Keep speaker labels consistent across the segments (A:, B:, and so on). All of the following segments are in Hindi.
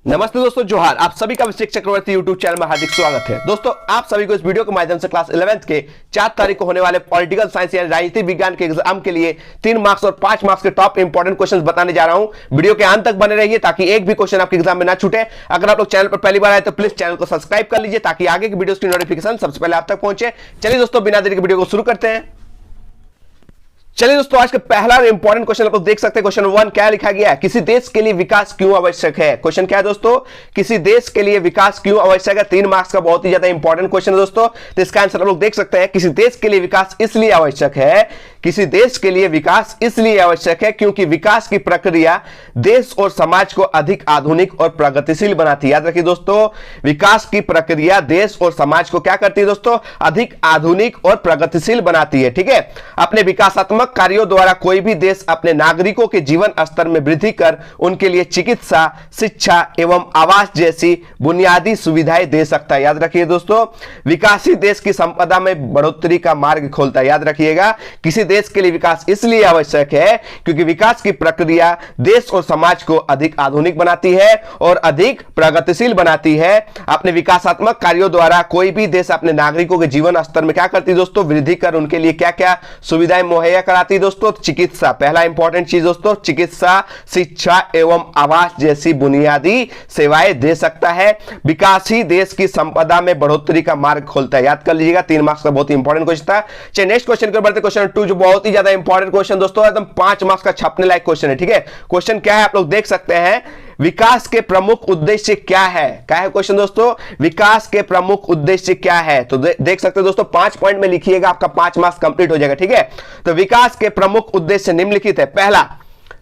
A: नमस्ते दोस्तों, जोहार। आप सभी का अभिषेक चक्रवर्ती यूट्यूब चैनल में हार्दिक स्वागत है। दोस्तों, आप सभी को इस वीडियो के माध्यम से क्लास 11th के 4 तारीख को होने वाले पॉलिटिकल साइंस यानी राजनीति विज्ञान के एग्जाम के लिए 3 मार्क्स और 5 मार्क्स के टॉप इंपॉर्टेंट क्वेश्चंस बताने जा रहा हूं। वीडियो के अंत तक बने रहिए ताकि एक भी क्वेश्चन आपके एग्जाम में ना छूटे। अगर आप लोग चैनल पर पहली बार आए तो प्लीज चैनल को सब्सक्राइब कर लीजिए ताकि आगे की वीडियोस की नोटिफिकेशन सबसे पहले आप तक पहुंचे। चलिए दोस्तों, बिना देरी के वीडियो को शुरू करते हैं। चलिए दोस्तों, आज का पहला इंपॉर्टेंट क्वेश्चन आप लोग देख सकते हैं। क्वेश्चन 1 क्या लिखा गया है? किसी देश के लिए विकास क्यों आवश्यक है? क्वेश्चन क्या है दोस्तों? किसी देश के लिए विकास क्यों आवश्यक है? 3 मार्क्स का बहुत ही ज्यादा इंपॉर्टेंट क्वेश्चन है दोस्तों। तो इसका आंसर आप लोग देख सकते हैं। किसी देश के लिए विकास इसलिए आवश्यक है, किसी देश के लिए विकास इसलिए आवश्यक है क्योंकि विकास की प्रक्रिया देश और समाज को अधिक आधुनिक और प्रगतिशील बनाती है। याद रखिए दोस्तों, विकास की प्रक्रिया देश और समाज को क्या करती है दोस्तों? अधिक आधुनिक और प्रगतिशील बनाती है। ठीक है, अपने विकासात्मक कार्यों द्वारा कोई भी देश अपने नागरिकों के जीवन स्तर में वृद्धि कर उनके लिए चिकित्सा, शिक्षा एवं आवास जैसी बुनियादी सुविधाएं दे सकता है। याद रखिए दोस्तों, विकासशील देश की संपदा में बढ़ोतरी का मार्ग खोलता है। याद रखिएगा, किसी देश के लिए विकास इसलिए आवश्यक है क्योंकि विकास की प्रक्रिया देश और समाज को अधिक आधुनिक बनाती है और अधिक प्रगतिशील बनाती है। अपने विकासात्मक कार्यों द्वारा कोई भी देश अपने नागरिकों के जीवन स्तर में क्या करती है दोस्तों? वृद्धि कर उनके लिए क्या क्या सुविधाएं मुहैया कराती है दोस्तों? चिकित्सा, पहला इंपॉर्टेंट चीज दोस्तों, चिकित्सा, शिक्षा एवं आवास जैसी बुनियादी सेवाएं दे सकता है। विकासशील देश की संपदा में बढ़ोतरी का मार्ग खोलता है। याद कर लीजिएगा, 3 मार्क्स का बहुत ही इंपॉर्टेंट क्वेश्चन था। चलिए नेक्स्ट क्वेश्चन की ओर बढ़ते। क्वेश्चन 2 जो बहुत ही ज्यादा इंपॉर्टेंट क्वेश्चन दोस्तों, एकदम 5 मार्क्स का छापने लायक क्वेश्चन है। ठीक है, क्वेश्चन क्या है आप लोग देख सकते हैं। विकास के प्रमुख उद्देश्य क्या है? क्या है क्वेश्चन दोस्तों? विकास के प्रमुख उद्देश्य क्या है? तो देख सकते हैं दोस्तों, 5 पॉइंट में लिखिएगा, आपका 5 मार्क्स कंप्लीट हो जाएगा। ठीक है, तो विकास के प्रमुख उद्देश्य निम्नलिखित है। पहला,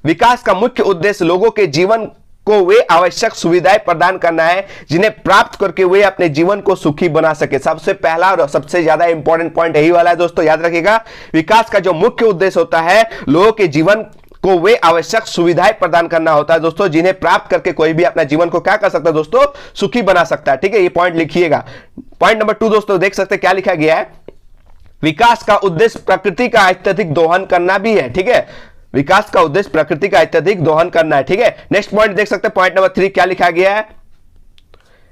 A: विकास का मुख्य उद्देश्य लोगों के जीवन को वे आवश्यक सुविधाएं प्रदान करना है जिन्हें प्राप्त करके वे अपने जीवन को सुखी बना सके। सबसे पहला और सबसे ज्यादा इंपॉर्टेंट पॉइंट यही वाला है दोस्तों। याद रखिएगा, विकास का जो मुख्य उद्देश्य होता है लोगों के जीवन को वे आवश्यक सुविधाएं प्रदान करना होता है दोस्तों, जिन्हें प्राप्त करके कोई भी अपना जीवन को क्या कर सकता है दोस्तों? सुखी बना सकता है। ठीक है, ये पॉइंट लिखिएगा। पॉइंट नंबर 2 दोस्तों देख सकते हैं क्या लिखा गया है। विकास का उद्देश्य प्रकृति का अत्यधिक दोहन करना भी है। ठीक है, विकास का उद्देश्य प्रकृति का अत्यधिक दोहन करना है। ठीक है, नेक्स्ट पॉइंट देख सकते हैं, पॉइंट नंबर 3 क्या लिखा गया है।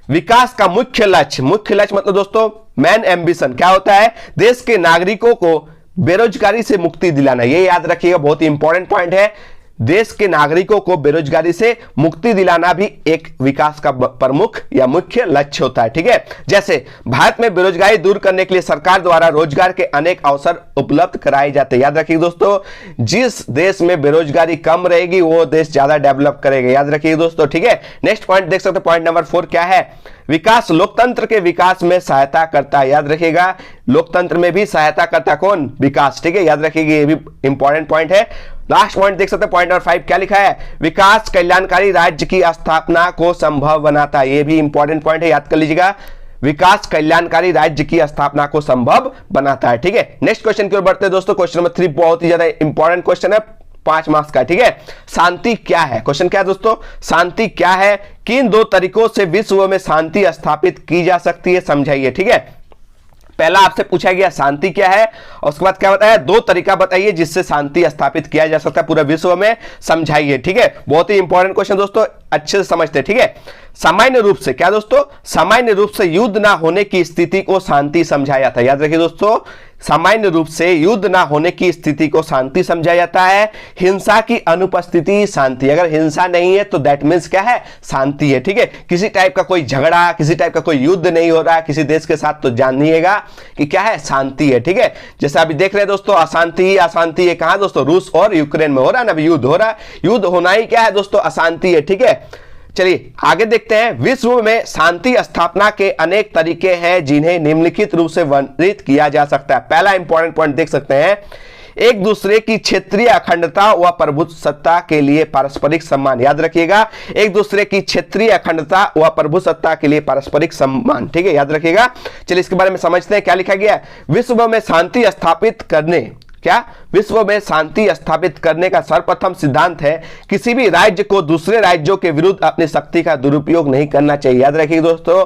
A: विकास का मुख्य लक्ष्य, मुख्य लक्ष्य मतलब दोस्तों मैन एम्बिशन क्या होता है? देश के नागरिकों को बेरोजगारी से मुक्ति दिलाना। ये याद रखिएगा, बहुत ही इंपॉर्टेंट पॉइंट है। देश के नागरिकों को बेरोजगारी से मुक्ति दिलाना भी एक विकास का प्रमुख या मुख्य लक्ष्य होता है। ठीक है, जैसे भारत में बेरोजगारी दूर करने के लिए सरकार द्वारा रोजगार के अनेक अवसर उपलब्ध कराए जाते हैं। याद रखिए दोस्तों, जिस देश में बेरोजगारी कम रहेगी वो देश ज्यादा डेवलप करेगा। याद रखिए दोस्तों। ठीक है, नेक्स्ट पॉइंट देख सकते हैं, पॉइंट नंबर 4 क्या है? विकास लोकतंत्र के विकास में सहायता करता है। याद रखिएगा, लोकतंत्र में भी सहायता करता है कौन? विकास। ठीक है, याद रखिएगा, ये भी इंपॉर्टेंट पॉइंट है। लास्ट पॉइंट देख सकते हैं, पॉइंट नंबर 5 क्या लिखा है? विकास कल्याणकारी राज्य की स्थापना को संभव बनाता है। ये भी इंपॉर्टेंट पॉइंट है, याद कर लीजिएगा। विकास कल्याणकारी राज्य की स्थापना को संभव बनाता है। ठीक है, नेक्स्ट क्वेश्चन की ओर बढ़ते हैं दोस्तों। क्वेश्चन नंबर 3 बहुत ही ज्यादा इंपॉर्टेंट क्वेश्चन है, 5 मार्क्स का। ठीक है, शांति क्या है? क्वेश्चन क्या है दोस्तों? शांति क्या है? किन 2 तरीकों से विश्व में शांति स्थापित की जा सकती है, समझाइए। ठीक है, पहला आपसे पूछा गया शांति क्या है, और उसके बाद क्या बताया? 2 तरीका बताइए जिससे शांति स्थापित किया जा सकता है पूरे विश्व में, समझाइए। ठीक है, बहुत ही इंपॉर्टेंट क्वेश्चन दोस्तों, अच्छे से समझते हैं। ठीक है, सामान्य रूप से क्या दोस्तों? सामान्य रूप से युद्ध ना होने की स्थिति को शांति समझाया जाता है। याद रखिए दोस्तों, सामान्य रूप से युद्ध ना होने की स्थिति को शांति समझा जाता है। हिंसा की अनुपस्थिति शांति, अगर हिंसा नहीं है तो दैट मीन्स क्या है? शांति है। ठीक है, किसी टाइप का कोई झगड़ा, किसी टाइप का कोई युद्ध नहीं हो रहा है किसी देश के साथ, तो जानिएगा कि क्या है? शांति है। ठीक है, जैसे अभी देख रहे हैं दोस्तों, अशांति ही अशांति है। कहां दोस्तों? रूस और यूक्रेन में हो रहा है ना, अभी युद्ध हो रहा है। युद्ध होना ही क्या है दोस्तों? अशांति है। ठीक है, चलिए आगे देखते हैं। विश्व में शांति स्थापना के अनेक तरीके हैं जिन्हें निम्नलिखित रूप से वर्णित किया जा सकता है। पहला इंपॉर्टेंट पॉइंट देख सकते हैं, एक दूसरे की क्षेत्रीय अखंडता व प्रभुसत्ता के लिए पारस्परिक सम्मान। याद रखिएगा, एक दूसरे की क्षेत्रीय अखंडता व प्रभुसत्ता के लिए पारस्परिक सम्मान। ठीक है, याद रखिएगा। चलिए इसके बारे में समझते हैं, क्या लिखा गया है। विश्व में शांति स्थापित करने, क्या विश्व में शांति स्थापित करने का सर्वप्रथम सिद्धांत है किसी भी राज्य को दूसरे राज्यों के विरुद्ध अपनी शक्ति का दुरुपयोग नहीं करना चाहिए। याद रखिए दोस्तों,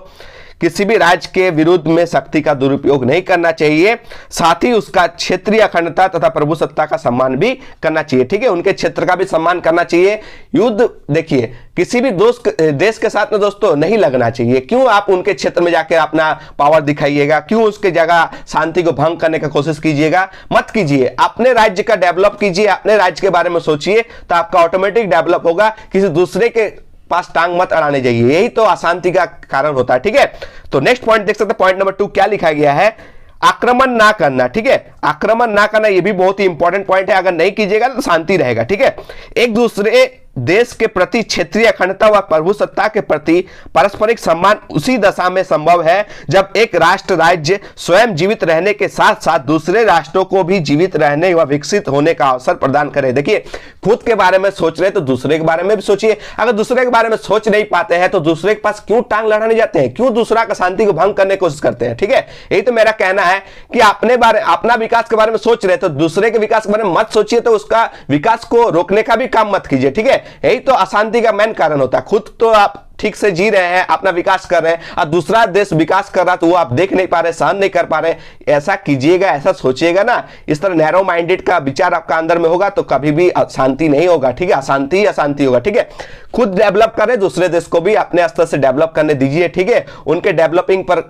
A: किसी भी राज्य के विरुद्ध में शक्ति का दुरुपयोग नहीं करना चाहिए, साथ ही उसका क्षेत्रीय अखंडता तथा प्रभुसत्ता का सम्मान भी करना चाहिए। ठीक है, उनके क्षेत्र का भी सम्मान करना चाहिए। युद्ध देखिए किसी भी देश के साथ में दोस्तों नहीं लगना चाहिए। क्यों आप उनके क्षेत्र में जाकर अपना पावर दिखाइएगा, क्यों उसके जगह शांति को भंग करने की कोशिश कीजिएगा, मत कीजिए। अपने राज्य का डेवलप कीजिए, अपने राज्य के बारे में सोचिए, तो आपका ऑटोमेटिक डेवलप होगा। किसी दूसरे के पास टांग मत अड़ाने जाइए, यही तो अशांति का कारण होता है। ठीक है, तो नेक्स्ट पॉइंट देख सकते हैं, पॉइंट नंबर 2 क्या लिखा गया है, आक्रमण ना करना। ठीक है, आक्रमण ना करना ये भी बहुत ही इंपॉर्टेंट पॉइंट है। अगर नहीं कीजिएगा तो शांति रहेगा। ठीक है, एक दूसरे देश के प्रति क्षेत्रीय अखंडता व प्रभुसत्ता के प्रति पारस्परिक सम्मान उसी दशा में संभव है जब एक राष्ट्र राज्य स्वयं जीवित रहने के साथ साथ दूसरे राष्ट्रों को भी जीवित रहने व विकसित होने का अवसर प्रदान करे। देखिए, खुद के बारे में सोच रहे तो दूसरे के बारे में भी सोचिए। अगर दूसरे के बारे में सोच नहीं पाते हैं तो दूसरे के पास क्यों टांग लड़ाने जाते हैं, क्यों दूसरा का शांति को भंग करने की कोशिश करते हैं। ठीक है, यही तो मेरा कहना है कि अपना विकास के बारे में सोच रहे तो दूसरे के विकास के बारे में मत सोचिए, तो उसका विकास को रोकने का भी काम मत कीजिए। ठीक है, यही तो अशांति का मेन कारण होता है। खुद तो आप ठीक से जी रहे हैं, अपना विकास कर रहे हैं, और दूसरा देश विकास कर रहा तो वो आप देख नहीं पा रहे, सहन नहीं कर पा रहे। ऐसा कीजिएगा, ऐसा सोचिएगा ना, इस तरह नैरो माइंडेड का विचार आपका अंदर में होगा तो कभी भी शांति नहीं होगा। ठीक है, अशांति ही अशांति होगा। ठीक है, खुद डेवलप करें, दूसरे देश को भी अपने स्तर से डेवलप करने दीजिए। ठीक है, उनके डेवलपिंग पर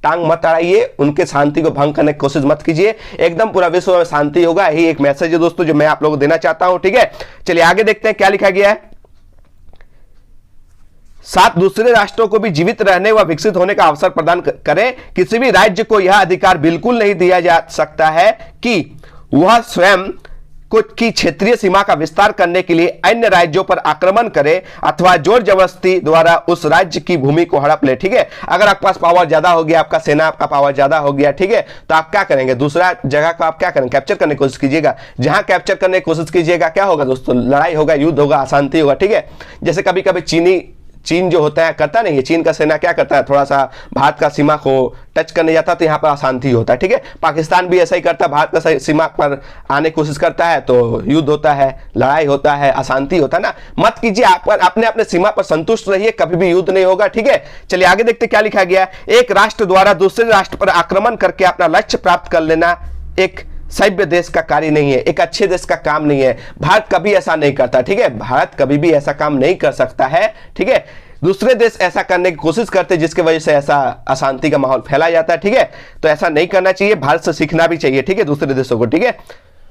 A: टांग मत अड़ाइए, उनके शांति को भंग करने की कोशिश मत कीजिए। एकदम पूरा विश्व में शांति होगा। यही एक मैसेज है दोस्तों जो मैं आप लोगों को देना चाहता हूं। ठीक है, चलिए आगे देखते हैं क्या लिखा गया है। साथ दूसरे राष्ट्रों को भी जीवित रहने व विकसित होने का अवसर प्रदान करें। किसी भी राज्य को यह अधिकार बिल्कुल नहीं दिया जा सकता है कि वह स्वयं की क्षेत्रीय सीमा का विस्तार करने के लिए अन्य राज्यों पर आक्रमण करे अथवा जोर जबरदस्ती द्वारा उस राज्य की भूमि को हड़प ले। ठीक है, अगर आपके पास पावर ज्यादा हो गया, आपका सेना आपका पावर ज्यादा हो गया, ठीक है, तो आप क्या करेंगे, दूसरा जगह को आप क्या करेंगे, कैप्चर करने की कोशिश कीजिएगा। जहां कैप्चर करने की कोशिश कीजिएगा क्या होगा दोस्तों, लड़ाई होगा, युद्ध होगा, अशांति होगा। ठीक है, जैसे कभी कभी चीन जो होता है करता नहीं है, चीन का सेना क्या करता है, थोड़ा सा भारत का सीमा को टच करने जाता है तो यहाँ पर अशांति होता है। ठीक है, पाकिस्तान भी ऐसा ही करता है, भारत का सीमा पर आने की कोशिश करता है तो युद्ध होता है, लड़ाई होता है, अशांति होता है ना। मत कीजिए, आप अपने सीमा पर संतुष्ट रहिए, कभी भी युद्ध नहीं होगा। ठीक है, चलिए आगे देखते क्या लिखा गया। एक राष्ट्र द्वारा दूसरे राष्ट्र पर आक्रमण करके अपना लक्ष्य प्राप्त कर लेना एक सभ्य देश का कार्य नहीं है, एक अच्छे देश का काम नहीं है। भारत कभी ऐसा नहीं करता। ठीक है, भारत कभी भी ऐसा काम नहीं कर सकता है। ठीक है, दूसरे देश ऐसा करने की कोशिश करते हैं जिसकी वजह से ऐसा अशांति का माहौल फैला जाता है। ठीक है, तो ऐसा नहीं करना चाहिए, भारत से सीखना भी चाहिए। ठीक है, दूसरे देशों को। ठीक है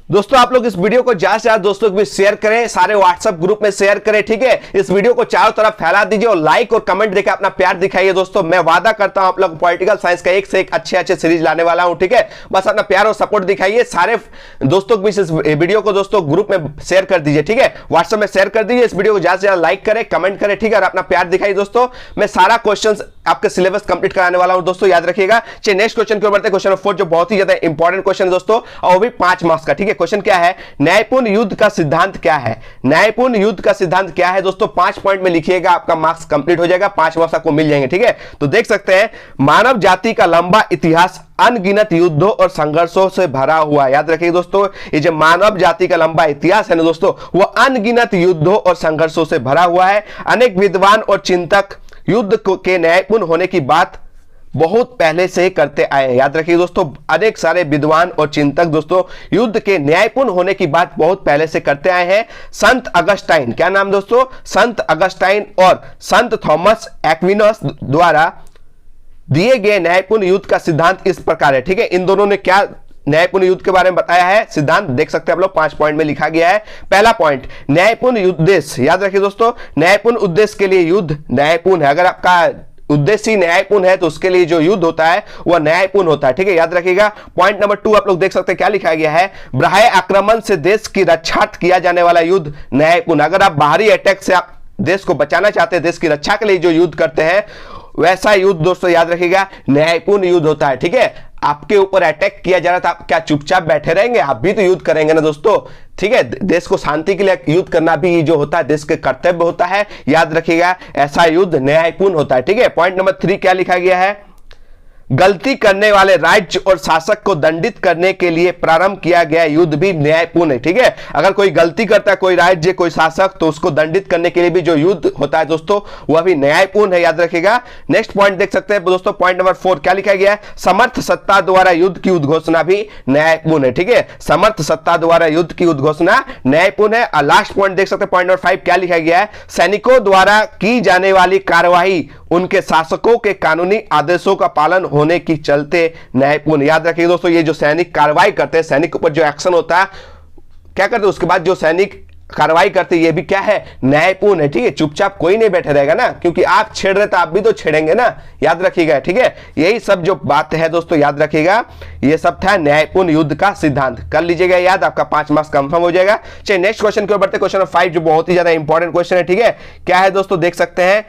A: दोस्तों, आप लोग इस वीडियो को ज्यादा से ज्यादा दोस्तों को भी शेयर करें, सारे व्हाट्सएप ग्रुप में शेयर करें। ठीक है, इस वीडियो को चारों तरफ फैला दीजिए और लाइक और कमेंट देकर अपना प्यार दिखाइए। दोस्तों मैं वादा करता हूं आप लोग पॉलिटिकल साइंस का एक से एक अच्छे सीरीज लाने वाला हूं। ठीक है, बस अपना प्यार और सपोर्ट दिखाइए। सारे दोस्तों को इस वीडियो को दोस्तों ग्रुप में शेयर कर दीजिए। ठीक है, व्हाट्सएप में शेयर कर दीजिए। इस वीडियो को ज्यादा से ज्यादा लाइक करें, कमेंट करें। ठीक है, और अपना प्यार दिखाइए। दोस्तों मैं सारा क्वेश्चन आपके सिलेबस कंप्लीट कराने वाला हूं दोस्तों, याद रखिएगा। चलिए नेक्स्ट क्वेश्चन की ओर बढ़ते हैं। क्वेश्चन नंबर 4 जो बहुत ही ज्यादा इंपॉर्टेंट क्वेश्चन है दोस्तों, और वो भी 5 मार्क्स का। ठीक है, क्वेश्चन क्या है, न्यायपूर्ण युद्ध का सिद्धांत क्या है। न्यायपूर्ण युद्ध का सिद्धांत क्या है दोस्तों, 5 पॉइंट में लिखिएगा, आपका मार्क्स कंप्लीट हो जाएगा, 5 मार्क्स आपको मिल जाएंगे। ठीक है, तो देख सकते हैं मानव जाति का लंबा इतिहास अनगिनत युद्धों और संघर्षों से भरा हुआ। याद रखिए दोस्तों, ये जो मानव जाति का लंबा इतिहास है ना दोस्तों, वो अनगिनत युद्धों और संघर्षों से भरा हुआ है। अनेक विद्वान और चिंतक युद्ध के न्यायपूर्ण होने की बात बहुत पहले से ही करते आए हैं। याद रखिए दोस्तों, अनेक सारे विद्वान और चिंतक दोस्तों युद्ध के न्यायपूर्ण होने की बात बहुत पहले से करते आए हैं। संत अगस्टाइन, क्या नाम दोस्तों, संत अगस्टाइन और संत थॉमस एक्विनस द्वारा दिए गए न्यायपूर्ण युद्ध का सिद्धांत इस प्रकार है। ठीक है, इन दोनों ने क्या न्यायपूर्ण युद्ध के बारे में बताया है, सिद्धांत देख सकते हैं आप लोग, 5 पॉइंट में लिखा गया है। पहला पॉइंट, न्यायपूर्ण उद्देश्य। याद रखिए दोस्तों, न्यायपूर्ण उद्देश्य के लिए युद्ध न्यायपूर्ण है। अगर आपका उद्देश्य ही न्यायपूर्ण है तो उसके लिए जो युद्ध होता है वह न्यायपूर्ण होता है। ठीक है, याद रखिएगा। पॉइंट नंबर 2 आप लोग देख सकते हैं क्या लिखा गया है, बाह्य आक्रमण से देश की रक्षा किया जाने वाला युद्ध न्यायपूर्ण। अगर आप बाहरी अटैक से आप देश को बचाना चाहते हैं, देश की रक्षा के लिए जो युद्ध करते हैं, वैसा युद्ध दोस्तों याद रखिएगा न्यायपूर्ण युद्ध होता है। ठीक है, आपके ऊपर अटैक किया जा रहा था, आप क्या चुपचाप बैठे रहेंगे, आप भी तो युद्ध करेंगे ना दोस्तों। ठीक है, देश को शांति के लिए युद्ध करना भी जो होता है देश के कर्तव्य होता है। याद रखिएगा, ऐसा युद्ध न्यायपूर्ण होता है। ठीक है, पॉइंट नंबर 3 क्या लिखा गया है, गलती करने वाले राज्य और शासक को दंडित करने के लिए प्रारंभ किया गया युद्ध भी न्यायपूर्ण है। ठीक है, अगर कोई गलती करता है, कोई राज्य, कोई शासक, तो उसको दंडित करने के लिए भी जो युद्ध होता है दोस्तों, वह भी न्यायपूर्ण है, याद रखिएगा। नेक्स्ट पॉइंट देख सकते हैं दोस्तों, पॉइंट नंबर 4 क्या लिखा गया है, समर्थ सत्ता द्वारा युद्ध की उद्घोषणा भी न्यायपूर्ण है। ठीक है, समर्थ सत्ता द्वारा युद्ध की उद्घोषणा न्यायपूर्ण है। और लास्ट पॉइंट देख सकते हैं, पॉइंट नंबर 5 क्या लिखा गया है, सैनिकों द्वारा की जाने वाली कार्यवाही उनके शासकों के कानूनी आदेशों का पालन होने की चलते न्यायपूर्ण। याद रखिए दोस्तों, ये जो सैनिक कार्रवाई करते हैं, सैनिक के ऊपर जो एक्शन होता है, क्या करते हैं, उसके बाद जो सैनिक कार्रवाई करते हैं, ये भी क्या है, न्यायपूर्ण है। ठीक है, चुपचाप कोई नहीं बैठे रहेगा ना, क्योंकि आप छेड़ रहे तो आप भी तो छेड़ेंगे ना, याद रखिएगा। ठीक है, यही सब जो बात है दोस्तों, याद रखिएगा, ये सब था न्यायपूर्ण युद्ध का सिद्धांत। कर लीजिएगा याद, आपका 5 मार्क्स कंफर्म हो जाएगा। चलिए नेक्स्ट क्वेश्चन की ओर बढ़ते, क्वेश्चन नंबर 5 जो बहुत ही ज्यादा इंपॉर्टेंट क्वेश्चन है। ठीक है, क्या है दोस्तों, देख सकते हैं,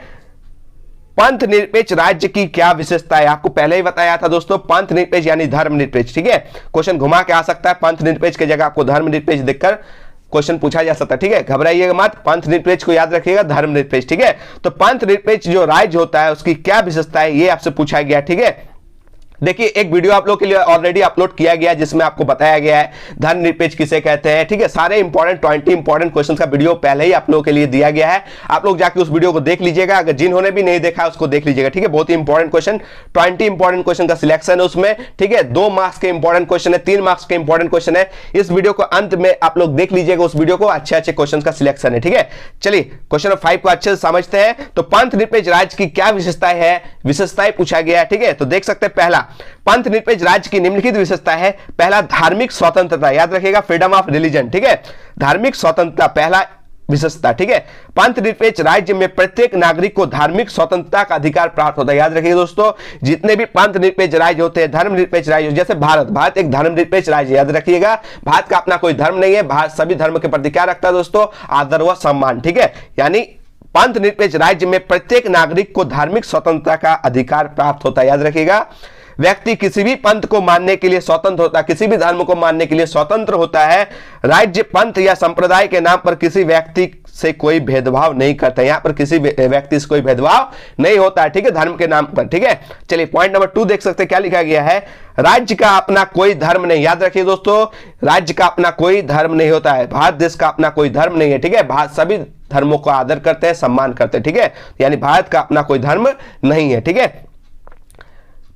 A: पंथ निरपेक्ष राज्य की क्या विशेषता है। आपको पहले ही बताया था दोस्तों, पंथ निरपेक्ष यानी धर्मनिरपेक्ष। ठीक है, क्वेश्चन घुमा के आ सकता है, पंथ निरपेक्ष की जगह आपको धर्मनिरपेक्ष देखकर क्वेश्चन पूछा जा सकता है। ठीक है, घबराइएगा मत, पंथ निरपेक्ष को याद रखिएगा, धर्मनिरपेक्ष। ठीक है, तो पंथ निरपेक्ष जो राज्य होता है उसकी क्या विशेषता है, ये आपसे पूछा गया। ठीक है, देखिए एक वीडियो आप लोग के लिए ऑलरेडी अपलोड किया गया जिसमें आपको बताया गया है धर्मनिरपेक्ष किसे कहते हैं। ठीक है, सारे इंपॉर्टेंट 20 इंपॉर्टेंट क्वेश्चन का वीडियो पहले ही आप लोगों के लिए दिया गया है, आप लोग जाके उस वीडियो को देख लीजिएगा, अगर जिन्होंने भी नहीं देखा उसको देख लीजिएगा। ठीक है, बहुत ही इंपॉर्टेंट क्वेश्चन, 20 इंपॉर्टेंट क्वेश्चन का सिलेक्शन है उसमें। ठीक है, 2 मार्क्स के इंपॉर्टेंट क्वेश्चन है, 3 मार्क्स के इंपॉर्टेंट क्वेश्चन है। इस वीडियो को अंत में आप लोग देख लीजिएगा, उस वीडियो को अच्छे अच्छे क्वेश्चन का सिलेक्शन है। ठीक है, चलिए क्वेश्चन नंबर 5 को अच्छे से समझते हैं। तो पंथ निरपेक्ष राज्य की क्या विशेषताएं है, विशेषताएं पूछा गया है। ठीक है, तो देख सकते हैं, पहला, पंथ निरपेक्ष राज्य की निम्नलिखित विशेषता है, पहला धार्मिक स्वतंत्रता, याद रखिएगा, फ्रीडम ऑफ रिलीजन। ठीक है, धार्मिक स्वतंत्रता पहला विशेषता। ठीक है, पंथ निरपेक्ष राज्य में प्रत्येक नागरिक को धार्मिक स्वतंत्रता का अधिकार प्राप्त होता है। याद रखिए दोस्तों, जितने भी पंथ निरपेक्ष राज्य होते हैं, धर्मनिरपेक्ष राज्य, जैसे भारत एक धर्मनिरपेक्ष राज्य, याद रखिएगा, भारत का अपना कोई धर्म नहीं है, भारत सभी धर्म के प्रति क्या रखता है दोस्तों, आदर व सम्मान। ठीक है, यानी पंथ निरपेक्ष राज्य में प्रत्येक नागरिक को धार्मिक स्वतंत्रता का अधिकार प्राप्त होता है। याद रखिएगा, व्यक्ति किसी भी पंथ को मानने के लिए स्वतंत्र होता है, किसी भी धर्म को मानने के लिए स्वतंत्र होता है। राज्य पंथ या संप्रदाय के नाम पर किसी व्यक्ति से कोई भेदभाव नहीं करता, यहां पर किसी व्यक्ति से कोई भेदभाव नहीं होता है। ठीक है, धर्म के नाम पर। ठीक है, चलिए पॉइंट नंबर 2 देख सकते हैं, क्या लिखा गया है, राज्य का अपना कोई धर्म नहीं। याद रखिए दोस्तों, राज्य का अपना कोई धर्म नहीं होता है, भारत देश का अपना कोई धर्म नहीं है। ठीक है, भारत सभी धर्मों को आदर करते हैं, सम्मान करते हैं। ठीक है, यानी भारत का अपना कोई धर्म नहीं है। ठीक है,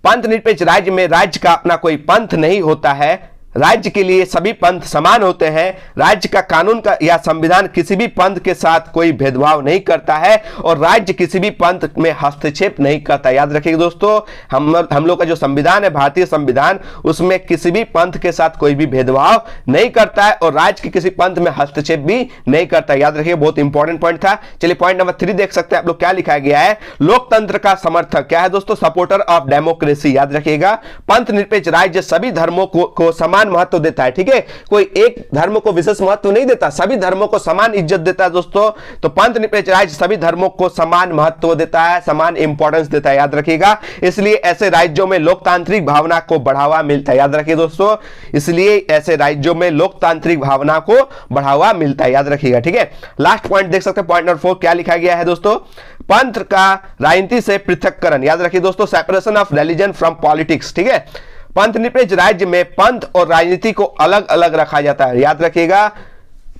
A: पंथ निरपेक्ष राज्य में राज्य का अपना कोई पंथ नहीं होता है, राज्य के लिए सभी पंथ समान होते हैं। राज्य का कानून का या संविधान किसी भी पंथ के साथ कोई भेदभाव नहीं करता है और राज्य किसी भी पंथ में हस्तक्षेप नहीं करता। याद रखिएगा दोस्तों, हम लोग का जो संविधान है, भारतीय संविधान, उसमें किसी भी पंथ के साथ कोई भी भेदभाव नहीं करता है और राज्य के किसी पंथ में हस्तक्षेप भी नहीं करता। याद रखिए, बहुत इंपॉर्टेंट पॉइंट था। चलिए पॉइंट नंबर 3 देख सकते हैं आप लोग, क्या लिखा गया है, लोकतंत्र का समर्थक। क्या है दोस्तों, सपोर्टर ऑफ डेमोक्रेसी। याद रखिएगा, पंथ निरपेक्ष राज्य सभी धर्मों को समान महत्व देता है। ठीक है, कोई एक धर्म को विशेष महत्व नहीं देता, सभी धर्मों को समान इज्जत देता है दोस्तों। तो पंथ निरपेक्ष राज्य सभी धर्मों को समान महत्व देता है, समान इंपॉर्टेंस देता है। याद रखिएगा, इसलिए ऐसे राज्यों में लोकतांत्रिक भावना को बढ़ावा मिलता है। याद रखिए दोस्तों, इसलिए ऐसे राज्यों में लोकतांत्रिक भावना को बढ़ावा मिलता है। याद रखिएगा। ठीक है, लास्ट पॉइंट देख सकते हैं, पॉइंट नंबर 4 क्या लिखा गया है दोस्तों, पंथ का राजनीति से पृथक्करण। याद रखिए दोस्तों, separation of religion from politics. ठीक है, पंथ निरपेक्ष राज्य में पंथ और राजनीति को अलग अलग रखा जाता है। याद रखिएगा,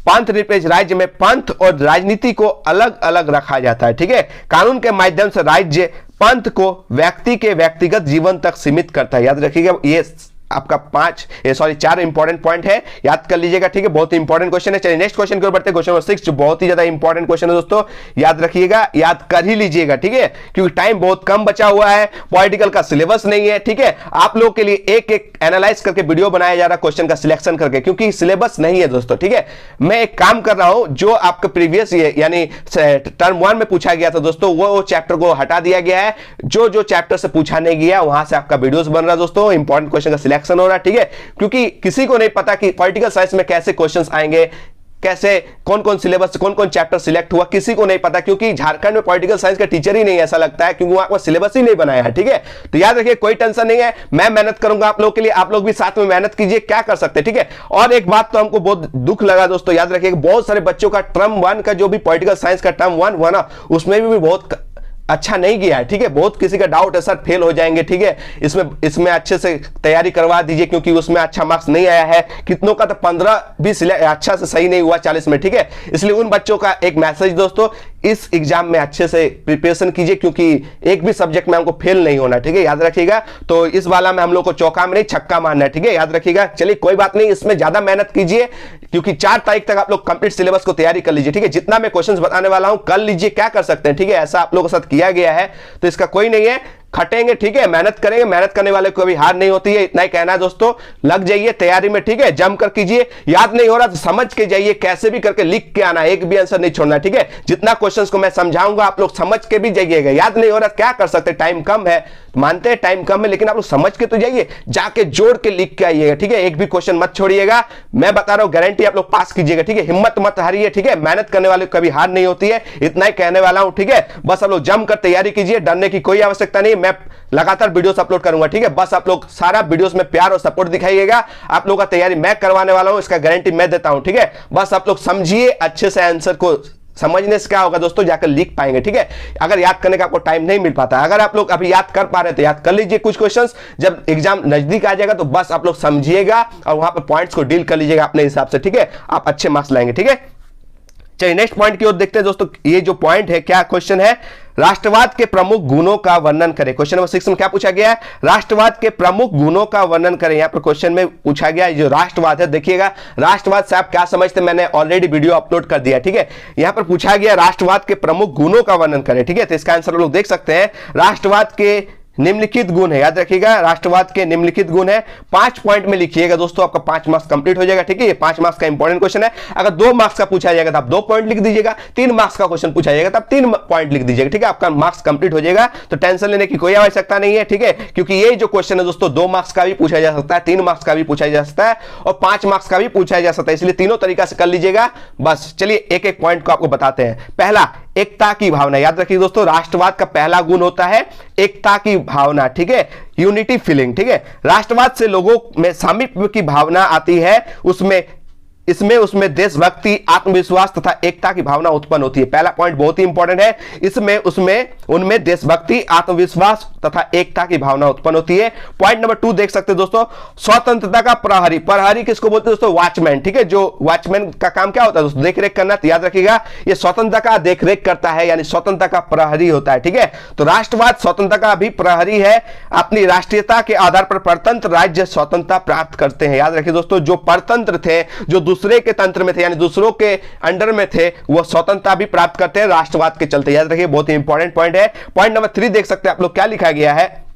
A: पंथ निरपेक्ष राज्य में पंथ और राजनीति को अलग अलग रखा जाता है। ठीक है, कानून के माध्यम से राज्य पंथ को व्यक्ति के व्यक्तिगत जीवन तक सीमित करता है। याद रखिएगा, ये आपका 4 इंपॉर्टेंट पॉइंट है, याद कर लीजिएगा। ठीक है, बहुत इंपॉर्टेंट क्वेश्चन है। चलिए नेक्स्ट क्वेश्चन की ओर बढ़ते हैं, क्वेश्चन नंबर 6 जो बहुत ही ज्यादा इंपॉर्टेंट क्वेश्चन है दोस्तों, याद रखिएगा, याद कर ही लीजिएगा। ठीक है, क्योंकि टाइम बहुत कम बचा हुआ है, पॉलिटिकल का सिलेबस नहीं है। ठीक है, आप लोगों के लिए एक एक एनालाइज करके वीडियो बनाया जा रहा है क्वेश्चन का सिलेक्शन करके, क्योंकि सिलेबस नहीं है दोस्तों। ठीक है, मैं एक काम कर रहा हूं, जो आपका प्रीवियस यानी टर्म 1 में पूछा गया था दोस्तों, वो चैप्टर को हटा दिया गया है, जो चैप्टर से पूछा नहीं गया वहां से आपका वीडियोस बन रहा है दोस्तों, इंपॉर्टेंट क्वेश्चन का सिलेक्शन हो रहा है। ठीक है, क्योंकि किसी को नहीं पता कि पॉलिटिकल साइंस में कैसे क्वेश्चंस आएंगे, कैसे कौन कौन सिलेबस कौन कौन चैप्टर सिलेक्ट हुआ, किसी को नहीं पता, क्योंकि झारखंड में पॉलिटिकल साइंस का टीचर ही नहीं, ऐसा लगता है, क्योंकि वहां पर सिलेबस ही नहीं बनाया है। ठीक है, तो याद रखिए, कोई टेंशन नहीं है, मैं मेहनत करूंगा आप लोग के लिए, आप लोग भी साथ में मेहनत कीजिए, क्या कर सकते हैं। ठीक है, और एक बात तो हमको बहुत दुख लगा दोस्तों, याद रखिए, बहुत सारे बच्चों का टर्म 1 का जो भी पॉलिटिकल साइंस का टर्म 1 हुआ ना, उसमें भी बहुत अच्छा नहीं किया है, ठीक है। बहुत किसी का डाउट है सर फेल हो जाएंगे, ठीक है, इसमें अच्छे से तैयारी करवा दीजिए क्योंकि उसमें अच्छा मार्क्स नहीं आया है। कितनों का तो 15-20 अच्छा से सही नहीं हुआ 40 में, ठीक है। इसलिए उन बच्चों का एक मैसेज दोस्तों, इस एग्जाम में अच्छे से प्रिपरेशन कीजिए क्योंकि एक भी सब्जेक्ट में हमको फेल नहीं होना, ठीक है, याद रखिएगा। तो इस वाला में हम लोग को चौका में नहीं छक्का मारना है, ठीक है, याद रखिएगा। चलिए कोई बात नहीं, इसमें ज्यादा मेहनत कीजिए क्योंकि 4 तारीख तक आप लोग कंप्लीट सिलेबस को तैयारी कर लीजिए, ठीक है। जितना मैं क्वेश्चंस बताने वाला हूं कर लीजिए, क्या कर सकते हैं, ठीक है। ऐसा आप लोगों के साथ किया गया है तो इसका कोई नहीं है, खटेंगे, ठीक है, मेहनत करेंगे, मेहनत करने वाले को कभी हार नहीं होती है, इतना ही कहना है दोस्तों। लग जाइए तैयारी में, ठीक है, जम कर कीजिए। याद नहीं हो रहा तो समझ के जाइए, कैसे भी करके लिख के आना, एक भी आंसर नहीं छोड़ना, ठीक है। जितना क्वेश्चंस को मैं समझाऊंगा आप लोग समझ के भी जाइएगा। याद नहीं हो रहा क्या कर सकते, टाइम कम है, मानते हैं टाइम कम है, लेकिन आप लोग समझ के तो जाइए, जाके जोड़ के लिख के आइएगा, ठीक है। एक भी क्वेश्चन मत छोड़िएगा, मैं बता रहा हूं, गारंटी आप लोग पास कीजिएगा, ठीक है। हिम्मत मत हारिए, ठीक है, मेहनत करने वाले को कभी हार नहीं होती है, इतना ही कहने वाला हूं, ठीक है। बस आप लोग जमकर तैयारी कीजिए, डरने की कोई आवश्यकता नहीं। मैं लगातार वीडियोस अपलोड करूंगा, ठीक है। बस आप लोग सारा वीडियोस में प्यार और सपोर्ट दिखाइएगा। आप लोगों का तैयारी मैं करवाने वाला हूं, इसका गारंटी मैं देता हूं, ठीक है। बस आप लोग समझिए अच्छे से, आंसर को समझने से क्या होगा दोस्तों, जाकर लिख पाएंगे, ठीक है। अगर याद करने का आपको टाइम नहीं मिल पाता, अगर आप लोग अभी याद कर पा रहे तो याद कर लीजिए कुछ क्वेश्चंस, जब एग्जाम नजदीक आ जाएगा तो बस आप लोग समझिएगा और वहां पर पॉइंट्स को डील कर लीजिएगा अपने हिसाब से, ठीक है। आप अच्छे मार्क्स लाएंगे, ठीक है। चलिए नेक्स्ट पॉइंट की ओर देखते हैं दोस्तों। ये जो पॉइंट है, क्या क्वेश्चन है, राष्ट्रवाद के प्रमुख गुणों का वर्णन करें। क्वेश्चन नंबर 6 में क्या पूछा गया है, राष्ट्रवाद के प्रमुख गुणों का वर्णन करें। यहां पर क्वेश्चन में पूछा गया है जो राष्ट्रवाद है, देखिएगा राष्ट्रवाद से आप क्या समझते हैं, मैंने ऑलरेडी वीडियो अपलोड कर दिया, ठीक है। यहां पर पूछा गया राष्ट्रवाद के प्रमुख गुणों का वर्णन करें, ठीक है। तो इसका आंसर लोग देख सकते हैं, राष्ट्रवाद के निम्नलिखित गुण है, याद रखिएगा राष्ट्रवाद के निम्नलिखित गुण है। 5 पॉइंट में लिखिएगा दोस्तों, आपका 5 मार्क्स कंप्लीट हो जाएगा, ठीक है। ये 5 मार्क्स का इंपॉर्टेंट क्वेश्चन है। अगर 2 मार्क्स का पूछा जाएगा तो आप 2 पॉइंट लिख दीजिएगा, 3 मार्क्स का क्वेश्चन पूछा जाएगा तो आप 3 पॉइंट लिख दीजिएगा, ठीक है। आपका मार्क्स कंप्लीट हो जाएगा, तो टेंशन लेने की कोई आवश्यकता नहीं है, ठीक है। क्योंकि ये जो क्वेश्चन है दोस्तों 2 मार्क्स का भी पूछा जा सकता है, 3 मार्क्स का भी पूछा जा सकता है और 5 मार्क्स का भी पूछा जा सकता है, इसलिए तीनों तरीका से कर लीजिएगा। बस चलिए एक एक पॉइंट को आपको बताते हैं। पहला, एकता की भावना, याद रखिए दोस्तों, राष्ट्रवाद का पहला गुण होता है एकता की भावना, ठीक है, यूनिटी फीलिंग, ठीक है। राष्ट्रवाद से लोगों में सामीप्य की भावना आती है, उसमें देशभक्ति, आत्मविश्वास तथा एकता की भावना उत्पन्न होती है। पहला पॉइंट बहुत ही इंपॉर्टेंट है, उनमें देशभक्ति, आत्मविश्वास तथा एकता की भावना उत्पन्न होती है। पॉइंट नंबर 2 देख सकते हैं दोस्तों, स्वतंत्रता का प्रहरी। प्रहरी किसको बोलते हैं दोस्तों, वॉचमैन, ठीक है। जो वॉचमैन का काम क्या होता है दोस्तों, देखरेख करना, तो याद रखिएगा ये स्वतंत्रता का देखरेख करता है, यानी स्वतंत्रता का प्रहरी होता है, ठीक है। तो राष्ट्रवाद स्वतंत्रता का भी प्रहरी है, अपनी राष्ट्रीयता के आधार पर परतंत्र राज्य स्वतंत्रता प्राप्त करते हैं। याद रखिए दोस्तों, जो परतंत्र थे, जो दूसरे के तंत्र में थे, यानी दूसरों के अंडर में थे, वो स्वतंत्रता भी प्राप्त करते हैं राष्ट्रवाद के चलते। याद रखिए बहुत ही इंपॉर्टेंट पॉइंट है। पॉइंट नंबर 3 देख सकते हैं आप लोग, क्या लिखा गया है,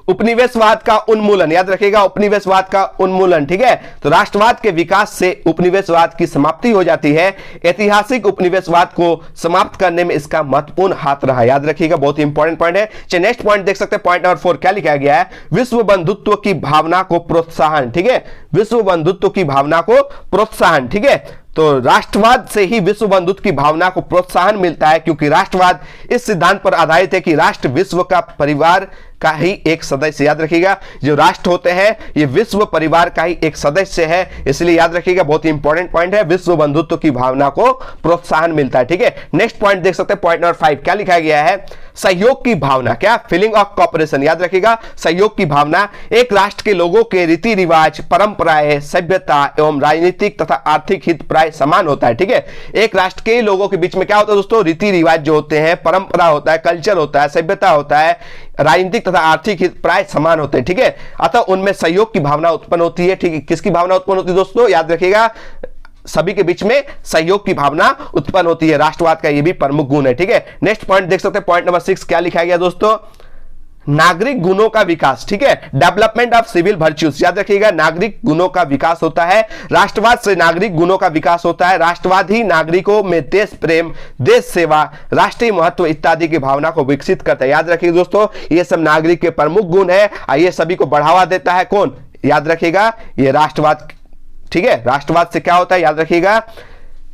A: उपनिवेशवाद का उन्मूलन। याद रखिएगा उपनिवेशवाद का उन्मूलन, ठीक है। तो राष्ट्रवाद के विकास से उपनिवेशवाद की समाप्ति हो जाती है, ऐतिहासिक उपनिवेशवाद को समाप्त करने में इसका महत्वपूर्ण हाथ रहा। याद रखिएगा बहुत ही इंपॉर्टेंट पॉइंट है। चलिए नेक्स्ट पॉइंट देख सकते हैं, पॉइंट नंबर 4 क्या लिखा गया है, विश्व बंधुत्व की भावना को प्रोत्साहन, ठीक है, विश्व बंधुत्व की भावना को प्रोत्साहन, ठीक है। तो राष्ट्रवाद से ही विश्व बंधुत्व की भावना को प्रोत्साहन मिलता है, क्योंकि राष्ट्रवाद इस सिद्धांत पर आधारित है कि राष्ट्र विश्व का परिवार का ही एक सदस्य। याद रखिएगा जो राष्ट्र होते हैं ये विश्व परिवार का ही एक सदस्य है, इसलिए याद रखिएगा बहुत ही इंपॉर्टेंट पॉइंट है, विश्व बंधुत्व की भावना को प्रोत्साहन मिलता है, ठीक है। नेक्स्ट पॉइंट देख सकते हैं, पॉइंट नंबर 5 क्या लिखा गया है, सहयोग की भावना, क्या, फीलिंग ऑफ कॉपरेशन। याद रखिएगा सहयोग की भावना एक राष्ट्र के लोगों के रीति रिवाज, परंपराएं, सभ्यता एवं राजनीतिक तथा आर्थिक हित प्राय समान होता है, ठीक है। एक राष्ट्र के लोगों के बीच में क्या होता है दोस्तों, रीति रिवाज जो होते हैं, परंपरा होता है, कल्चर होता है, सभ्यता होता है, राजनीतिक तथा आर्थिक हित प्राय समान होते हैं, ठीक है। अतः उनमें सहयोग की भावना उत्पन्न होती है, ठीक है। किसकी भावना उत्पन्न होती है दोस्तों, याद रखिएगा सभी के बीच में सहयोग की भावना उत्पन्न होती है, राष्ट्रवाद का यह भी प्रमुख गुण है, ठीक है। नेक्स्ट पॉइंट देख सकते हैं, पॉइंट नंबर 6 क्या लिखा गया दोस्तों, नागरिक गुणों का विकास, ठीक है, डेवलपमेंट ऑफ सिविल वर्च्यूज। याद रखिएगा नागरिक गुणों का विकास होता है, राष्ट्रवाद से नागरिक गुणों का विकास होता है। राष्ट्रवाद ही नागरिकों में देश प्रेम, देश सेवा, राष्ट्रीय महत्व इत्यादि की भावना को विकसित करता है। याद रखिए दोस्तों ये सब नागरिक के प्रमुख गुण है, ये सभी को बढ़ावा देता है कौन, याद रखिएगा ये राष्ट्रवाद, ठीक है। राष्ट्रवाद से क्या होता है, याद रखिएगा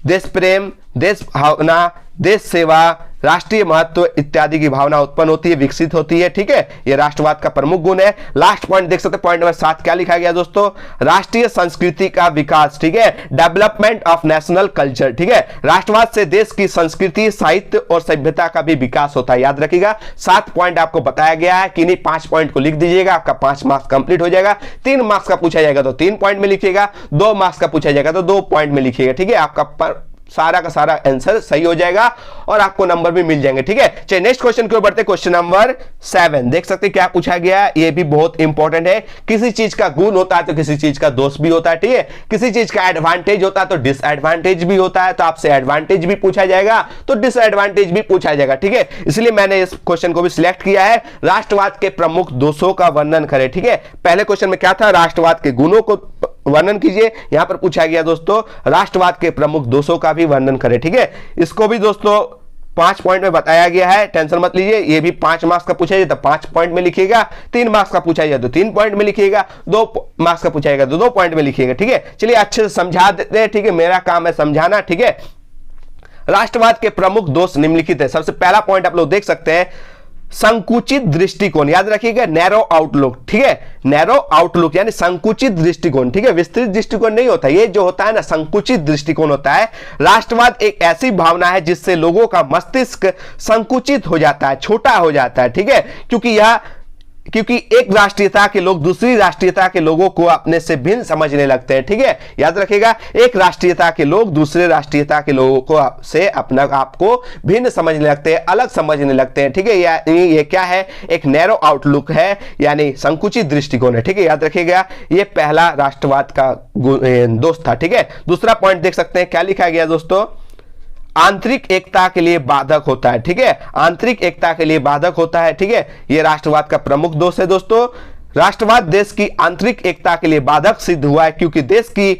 A: देश प्रेम, देश भावना, देश सेवा, राष्ट्रीय महत्व इत्यादि की भावना उत्पन्न होती है, विकसित होती है। ठीक है, ये राष्ट्रवाद का प्रमुख गुण है। लास्ट पॉइंट देख सकते हैं, पॉइंट नंबर 7 क्या लिखा गया दोस्तों, राष्ट्रीय संस्कृति का विकास। ठीक है, डेवलपमेंट ऑफ नेशनल कल्चर। ठीक है, राष्ट्रवाद से देश की संस्कृति, साहित्य और सभ्यता का भी विकास होता है। याद रखिएगा, 7 पॉइंट आपको बताया गया है, किन्हीं 5 पॉइंट को लिख दीजिएगा, आपका 5 मार्क्स कंप्लीट हो जाएगा। 3 मार्क्स का पूछा जाएगा तो 3 पॉइंट में लिखिएगा, 2 मार्क्स का पूछा जाएगा तो 2 पॉइंट में लिखिएगा। ठीक है, आपका सारा का सारा आंसर सही हो जाएगा और आपको नंबर भी मिल जाएंगे। ठीक है, चलिए नेक्स्ट क्वेश्चन की ओर बढ़ते हैं। क्वेश्चन नंबर 7 देख सकते हैं क्या पूछा गया है, ये भी बहुत इंपॉर्टेंट है। किसी चीज का गुण होता है तो किसी चीज का दोष भी होता है। ठीक है, किसी चीज का एडवांटेज होता है तो डिसएडवांटेज भी होता है, तो आपसे एडवांटेज भी पूछा जाएगा तो डिसएडवांटेज भी पूछा जाएगा। ठीक है, इसलिए मैंने इस क्वेश्चन को भी सिलेक्ट किया है, राष्ट्रवाद के प्रमुख दोषों का वर्णन करें। ठीक है, पहले क्वेश्चन में क्या था, राष्ट्रवाद के गुणों को वर्णन कीजिए। यहां पर पूछा गया दोस्तों राष्ट्रवाद के प्रमुख दोषों का भी वर्णन करें। ठीक है, इसको भी दोस्तों 5 पॉइंट में बताया गया है, टेंशन मत लीजिए। ये भी 5 मार्क्स का पूछा जाए तो 5 पॉइंट में लिखिएगा, 3 मार्क्स का पूछा जाए तो 3 पॉइंट में लिखिएगा, 2 मार्क्स का पूछा जाएगा तो 2 पॉइंट में लिखिएगा। ठीक है, चलिए अच्छे से समझा देते हैं। ठीक है, मेरा काम है समझाना। ठीक है, राष्ट्रवाद के प्रमुख दोष निम्नलिखित है। सबसे पहला पॉइंट आप लोग देख सकते हैं, संकुचित दृष्टिकोण। याद रखिएगा, नैरो आउटलुक। ठीक है, नैरो आउटलुक यानी संकुचित दृष्टिकोण। ठीक है, विस्तृत दृष्टिकोण नहीं होता, ये जो होता है ना संकुचित दृष्टिकोण होता है। राष्ट्रवाद एक ऐसी भावना है जिससे लोगों का मस्तिष्क संकुचित हो जाता है, छोटा हो जाता है। ठीक है, क्योंकि एक राष्ट्रीयता के लोग दूसरी राष्ट्रीयता के लोगों को अपने से भिन्न समझने लगते हैं। ठीक है, याद रखिएगा, एक राष्ट्रीयता के लोग दूसरे राष्ट्रीयता के लोगों को से अपना आप को भिन्न समझने लगते हैं, अलग समझने लगते हैं। ठीक है, ये क्या है, एक नैरो आउटलुक है यानी संकुचित दृष्टिकोण है। ठीक है, याद रखिएगा, ये पहला राष्ट्रवाद का दोष था। ठीक है, दूसरा पॉइंट देख सकते हैं क्या लिखा गया दोस्तों, आंतरिक एकता के लिए बाधक होता है। ठीक है, आंतरिक एकता के लिए बाधक होता है। ठीक है, यह राष्ट्रवाद का प्रमुख दोष है दोस्तों। राष्ट्रवाद देश की आंतरिक एकता के लिए बाधक सिद्ध हुआ है क्योंकि देश की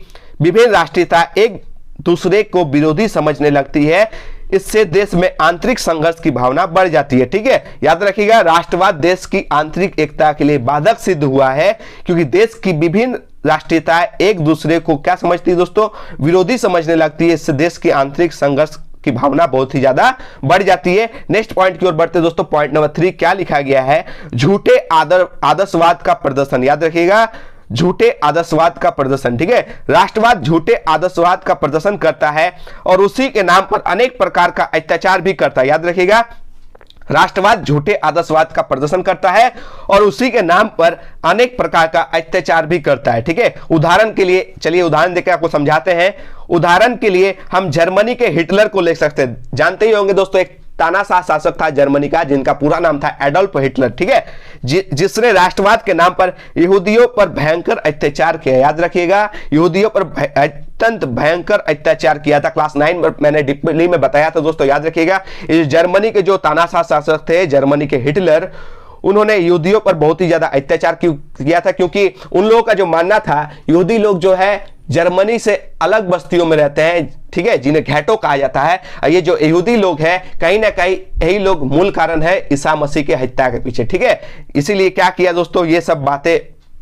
A: विभिन्न राष्ट्रीयता एक दूसरे को विरोधी समझने लगती है। इससे देश में आंतरिक संघर्ष की भावना बढ़ जाती है। ठीक है, याद रखिएगा, राष्ट्रवाद देश की आंतरिक एकता के लिए बाधक सिद्ध हुआ है क्योंकि देश की विभिन्न राष्ट्रीयताएं एक दूसरे को क्या समझती है दोस्तों, विरोधी समझने लगती है। इससे देश की आंतरिक संघर्ष की भावना बहुत ही ज्यादा बढ़ जाती है। नेक्स्ट पॉइंट की ओर बढ़ते दोस्तों, पॉइंट नंबर 3 क्या लिखा गया है, झूठे आदर्शवाद का प्रदर्शन। याद रखिएगा, झूठे आदर्शवाद का प्रदर्शन। ठीक है, राष्ट्रवाद झूठे आदर्शवाद का प्रदर्शन करता है और उसी के नाम पर अनेक प्रकार का अत्याचार भी करता है। याद रखिएगा, राष्ट्रवाद झूठे आदर्शवाद का प्रदर्शन करता है और उसी के नाम पर अनेक प्रकार का अत्याचार भी करता है। ठीक है, उदाहरण के लिए चलिए उदाहरण देकर आपको समझाते हैं। उदाहरण के लिए हम जर्मनी के हिटलर को ले सकते हैं। जानते ही होंगे दोस्तों, एक तानाशाह शासक था जर्मनी का जिनका पूरा नाम था एडोल्फ हिटलर। ठीक है, जिसने राष्ट्रवाद के नाम पर यहूदियों पर भयंकर अत्याचार किया। याद रखिएगा, यहूदियों पर अत्यंत भयंकर अत्याचार किया था। क्लास 9 में मैंने डिटेल में बताया था दोस्तों। याद रखिएगा, जर्मनी के जो तानाशाह शासक थे जर्मनी के हिटलर, उन्होंने यहूदियों पर बहुत ही ज्यादा अत्याचार किया था क्योंकि उन लोगों का जो मानना था, यहूदी लोग जो है जर्मनी से अलग बस्तियों में रहते हैं। ठीक है, जिन्हें घैटो कहा जाता है। ये जो यहूदी लोग हैं कहीं ना कहीं यही लोग मूल कारण है ईसा मसीह के हत्या के पीछे। ठीक है, इसीलिए क्या किया दोस्तों, ये सब बातें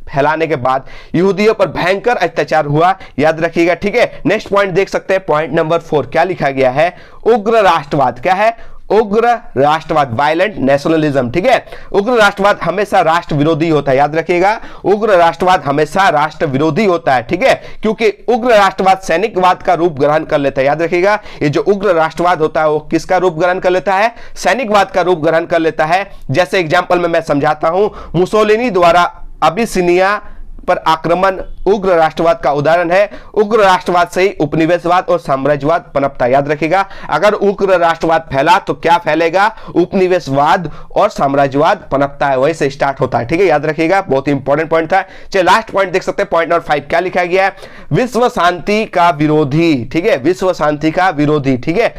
A: फैलाने के बाद यहूदियों पर भयंकर अत्याचार हुआ। याद रखिएगा। ठीक है, नेक्स्ट पॉइंट देख सकते हैं, पॉइंट नंबर 4 क्या लिखा गया है, उग्र राष्ट्रवाद। क्या है, उग्र राष्ट्रवाद, वायलेंट नेशनलिज्म। ठीक है, उग्र राष्ट्रवाद हमेशा राष्ट्र विरोधी होता है। याद रखिएगा, उग्र राष्ट्रवाद हमेशा राष्ट्र विरोधी होता है। ठीक है, क्योंकि उग्र राष्ट्रवाद सैनिकवाद का रूप ग्रहण कर लेता है। याद रखिएगा, ये जो उग्र राष्ट्रवाद होता है वो किसका रूप ग्रहण कर लेता है, सैनिकवाद का रूप ग्रहण कर लेता है। जैसे एग्जाम्पल में मैं समझाता हूं, मुसोलिनी द्वारा अबिसिनिया पर आक्रमण उग्र राष्ट्रवाद का उदाहरण है। उग्र राष्ट्रवाद से ही उपनिवेशवाद और साम्राज्यवाद पनपता है। याद रखिएगा, अगर उग्र राष्ट्रवाद फैला तो क्या फैलेगा, उपनिवेशवाद और साम्राज्यवाद पनपता है, वहीं से स्टार्ट होता है। ठीक है, याद रखिएगा, बहुत इंपॉर्टेंट पॉइंट था। चलिए लास्ट पॉइंट देख सकते हैं, पॉइंट नंबर 5 क्या लिखा गया है, विश्व शांति का विरोधी। ठीक है, विश्व शांति का विरोधी। ठीक है,